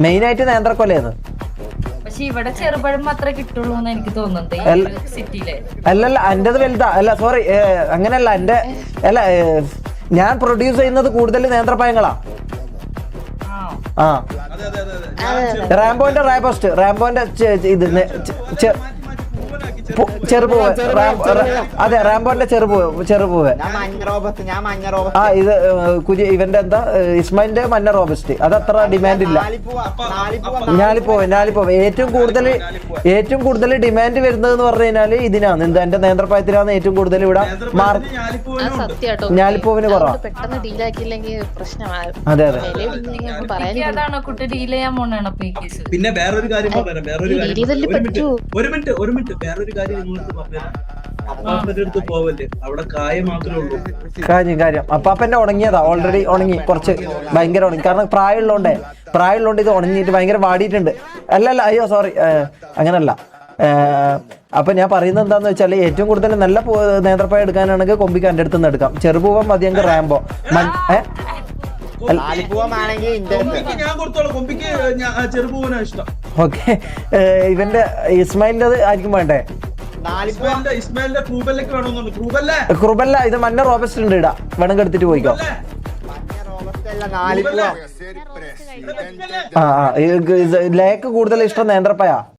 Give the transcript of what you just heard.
മെയിനായിട്ട് നേന്ത്രക്കൊലയാണ്. പക്ഷെ ഇവിടെ ചെറുപഴം മാത്രമേ കിട്ടുള്ളൂ എന്ന് എനിക്ക് തോന്നുന്നുണ്ട് സിറ്റിയിലെ. അല്ലല്ല എന്റേത് വലുതാ. അല്ല സോറി, അങ്ങനെയല്ല. എന്റെ അല്ല, ഞാൻ പ്രൊഡ്യൂസ് ചെയ്യുന്നത് കൂടുതൽ നേന്ത്രപ്പഴങ്ങളാ. ആ, റാംബോന്റെ റാബോസ്റ്റ്, റാംബോന്റെ ഇത് ചെറുപൂവ്. അതെ, റാംബോന്റെ ചെറുപൂവ്. ആ, ഇത് ഇവന്റെ എന്താ ഇസ്മായിലിന്റെ മഞ്ഞ റോബസ്റ്റ്. അതത്ര ഡിമാൻഡ് ഇല്ല. ഞാലിപ്പൂവ് ഏറ്റവും കൂടുതൽ ഡിമാൻഡ് വരുന്നത് എന്ന് പറഞ്ഞു കഴിഞ്ഞാല് ഇതിനാണ്. എന്താ, എന്റെ നേന്ത്രപ്പഴത്തിനാണ് ഏറ്റവും കൂടുതൽ ഇവിടെ ഞാലിപ്പൂവിന് കുറവാണ്. അതെ അതെ. പിന്നെ വേറൊരു കാര്യം പറഞ്ഞുതരാം. ഒരു മിനിറ്റ് വേറൊരു കാര്യം നിങ്ങൾക്ക് പറഞ്ഞുതരാം. അപ്പാപ്പന്റെ അടുത്ത് പോവല്ലേ, അവിടെ കായ മാത്രമേ ഉള്ളൂ. കാര്യം അപ്പാപ്പന്റെ ഉണങ്ങിയതാ, ഓൾറെഡി ഉണങ്ങി. കുറച്ച് ഭയങ്കര ഉണങ്ങി. കാരണം പ്രായമുള്ളതുകൊണ്ട് ഇത് ഉണങ്ങിയിട്ട് ഭയങ്കര വാടിയിട്ടുണ്ട്. അല്ലല്ല, അയ്യോ സോറി, അങ്ങനല്ല. അപ്പൊ ഞാൻ പറയുന്നത് എന്താന്ന് വെച്ചാൽ, ഏറ്റവും കൂടുതൽ നല്ല നേന്ത്രപ്പഴം എടുക്കാനാണെങ്കിൽ കൊമ്പിക്ക് എൻ്റെ അടുത്ത് നിന്ന് എടുക്കാം. ചെറുപൂവൻ മതിയെങ്കിൽ റാംബോ. ഓക്കെ, ഇവന്റെ ഇസ്മായിലിന്റെ ആയിരിക്കും വേണ്ടേ? ക്രൂബല്ല, ഇത് മഞ്ഞ റോബസ്റ്റ് ഉണ്ട്. ഇടാ, വേണമെങ്കിൽ എടുത്തിട്ട് പോയിക്കോ. ലേക്ക് കൂടുതൽ ഇഷ്ടം നേന്ത്രപ്പഴ.